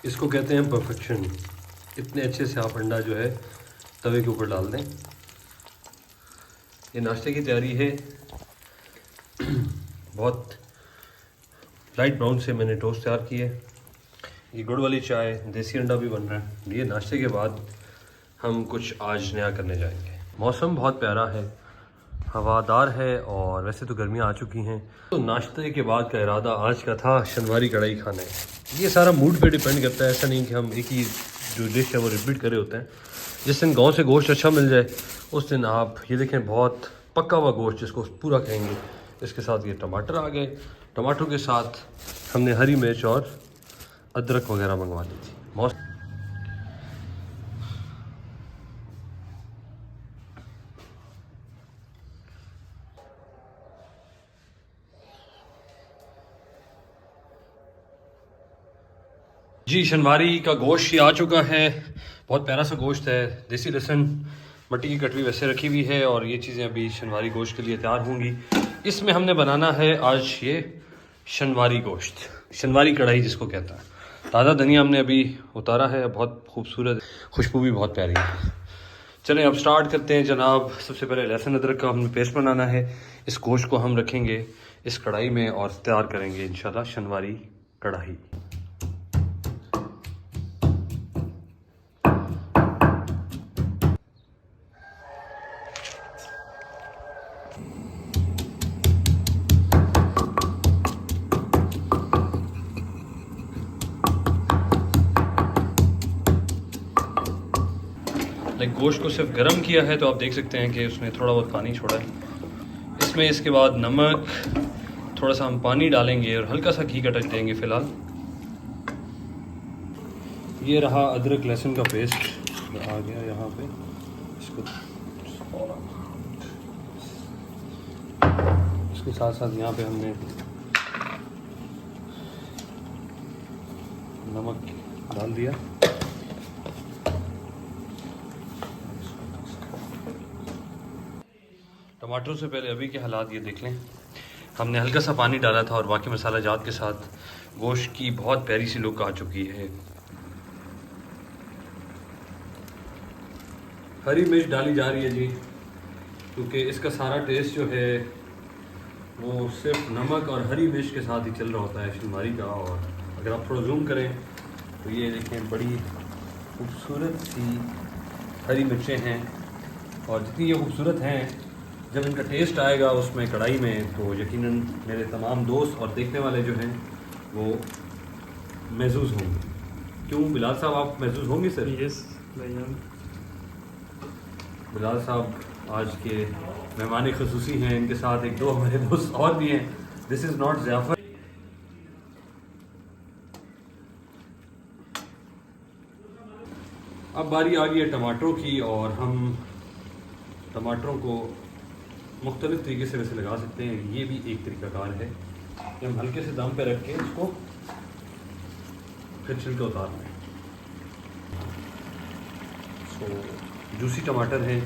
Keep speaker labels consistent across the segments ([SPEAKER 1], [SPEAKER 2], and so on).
[SPEAKER 1] इसको कहते हैं परफेक्शन। इतने अच्छे से आप अंडा जो है तवे के ऊपर डाल दें। ये नाश्ते की तैयारी है। बहुत लाइट ब्राउन से मैंने टोस्ट तैयार किए। ये गुड़ वाली चाय, देसी अंडा भी बन रहा है। ये नाश्ते के बाद हम कुछ आज नया करने जाएंगे। मौसम बहुत प्यारा है, हवादार है और वैसे तो गर्मियाँ आ चुकी हैं। तो नाश्ते के बाद का इरादा आज का था शनवारी कढ़ाई खाना है। ये सारा मूड पे डिपेंड करता है, ऐसा नहीं कि हम एक ही जो डिश है वो रिपीट करे होते हैं। जिस दिन गांव से गोश्त अच्छा मिल जाए उस दिन आप ये देखें, बहुत पका हुआ गोश्त जिसको पूरा कहेंगे। इसके साथ ये टमाटर आ गए। टमाटरों के साथ हमने हरी मिर्च और अदरक वगैरह मंगवा ली थी। मौसम जी, शनवारी का गोश्त ये आ चुका है। बहुत प्यारा सा गोश्त है। देसी लहसुन मट्टी की कटरी वैसे रखी हुई है और ये चीज़ें अभी शनवारी गोश्त के लिए तैयार होंगी। इसमें हमने बनाना है आज ये शनवारी गोश्त, शनवारी कढ़ाई जिसको कहता है। ताज़ा धनिया हमने अभी उतारा है, बहुत खूबसूरत, खुशबू भी बहुत प्यारी है। चलें अब स्टार्ट करते हैं जनाब। सबसे पहले लहसुन अदरक का हमें पेस्ट बनाना है। इस गोश्त को हम रखेंगे इस कढ़ाई में और तैयार करेंगे इंशाल्लाह शनवारी कढ़ाई। गोश्त को सिर्फ गर्म किया है तो आप देख सकते हैं कि उसने थोड़ा बहुत पानी छोड़ा है। इसमें इसके बाद नमक, थोड़ा सा हम पानी डालेंगे और हल्का सा घी का टच देंगे फ़िलहाल। ये रहा अदरक लहसुन का पेस्ट आ गया यहाँ पे। इसके साथ साथ यहाँ पे हमने नमक डाल दिया। टमाटरों से पहले अभी के हालात ये देख लें। हमने हल्का सा पानी डाला था और बाकी मसाला जात के साथ गोश्त की बहुत प्यारी सी लुक आ चुकी है। हरी मिर्च डाली जा रही है जी, क्योंकि इसका सारा टेस्ट जो है वो सिर्फ नमक और हरी मिर्च के साथ ही चल रहा होता है शनवारी का। और अगर आप थोड़ा जूम करें तो ये देखें, बड़ी खूबसूरत सी हरी मिर्चें हैं। और जितनी ये खूबसूरत हैं, जब इनका टेस्ट आएगा उसमें कढ़ाई में तो यकीनन मेरे तमाम दोस्त और देखने वाले जो हैं वो महसूस होंगे। क्यों बिलाल साहब, आप महसूस होंगे सर?
[SPEAKER 2] यस भैया।
[SPEAKER 1] बिलाल साहब आज के मेहमान ख़ुसूसी हैं। इनके साथ एक दो हमारे दोस्त और भी हैं। दिस इज़ नॉट ज़ियाफ़त। अब बारी आ गई है टमाटरों की और हम टमाटरों को मुख्तलिफ तरीके से वैसे लगा सकते हैं। ये भी एक तरीकाकार है कि हम हल्के से दम पे रख के इसको फिर छिलके उतारना है। सो जूसी टमाटर हैं।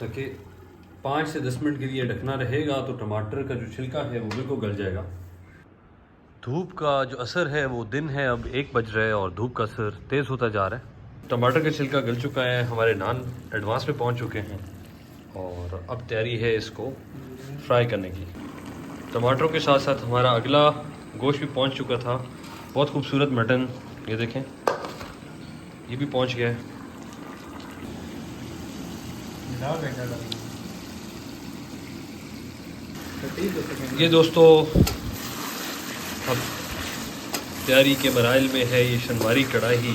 [SPEAKER 1] ताकि 5 से 10 मिनट के लिए ढकना रहेगा तो टमाटर का जो छिलका है वो बिल्कुल गल जाएगा। धूप का जो असर है वो दिन है, अब 1 बज रहा है और धूप का असर तेज़ होता जा रहा है। टमाटर का छिलका गल चुका है, हमारे नान एडवांस में पहुंच चुके हैं और अब तैयारी है इसको फ्राई करने की। टमाटरों के साथ साथ हमारा अगला गोश्त भी पहुंच चुका था। बहुत खूबसूरत मटन, ये देखें, ये भी पहुंच गया है। ये दोस्तों अब तैयारी के मराइल में है ये शनवारी कढ़ाई।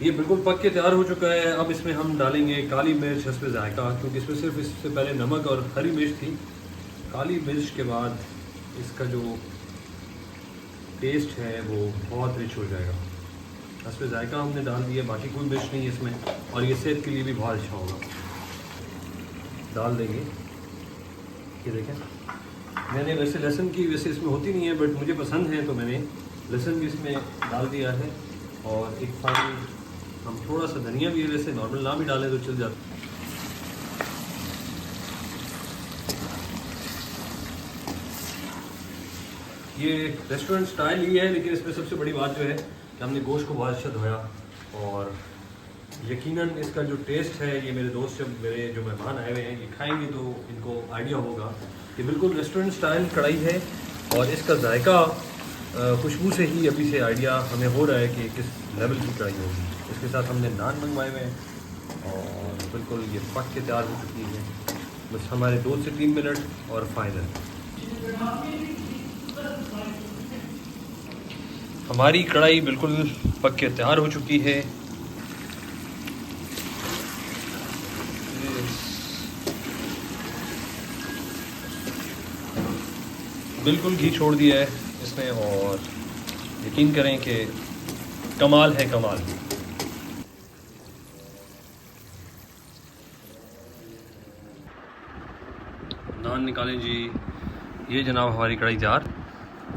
[SPEAKER 1] ये बिल्कुल पक के तैयार हो चुका है। अब इसमें हम डालेंगे काली मिर्च हस्बे जायका, क्योंकि इसमें सिर्फ इससे पहले नमक और हरी मिर्च थी। काली मिर्च के बाद इसका जो टेस्ट है वो बहुत रिच हो जाएगा। हस्बे जायका हमने डाल दिया, बाकी कोई मिर्च नहीं है इसमें और ये सेहत के लिए भी बहुत अच्छा होगा। डाल देंगे, ये देखें, मैंने वैसे लहसुन की वैसे इसमें होती नहीं है, बट मुझे पसंद है तो मैंने लहसुन भी इसमें डाल दिया है। और एक फाइनल हम थोड़ा सा धनिया भी है, वैसे नॉर्मल ना भी डालें तो चल जाता। ये रेस्टोरेंट स्टाइल ही है, लेकिन इसमें सबसे बड़ी बात जो है कि हमने गोश्त को बहुत अच्छा धोया, और यकीनन इसका जो टेस्ट है, ये मेरे दोस्त जब मेरे जो मेहमान आए हुए हैं ये खाएंगे तो इनको आइडिया होगा कि बिल्कुल रेस्टोरेंट स्टाइल कढ़ाई है। और इसका जायका खुशबू से ही अभी से आइडिया हमें हो रहा है कि किस लेवल की कढ़ाई होगी। इसके साथ हमने नान मंगवाए हुए हैं और बिल्कुल ये पक के तैयार हो चुकी है। बस हमारे 2 से 3 मिनट और फाइनल हमारी कढ़ाई बिल्कुल पक के तैयार हो चुकी है। बिल्कुल घी छोड़ दिया है इसमें, और यकीन करें कि कमाल है कमाल। नान निकालें जी, ये जनाब हमारी कढ़ाई तैयार।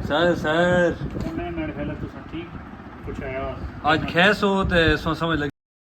[SPEAKER 1] सर
[SPEAKER 2] मेरे ख्याल तो ठीक कुछ आया
[SPEAKER 1] आज खैस हो तो समझ लगे।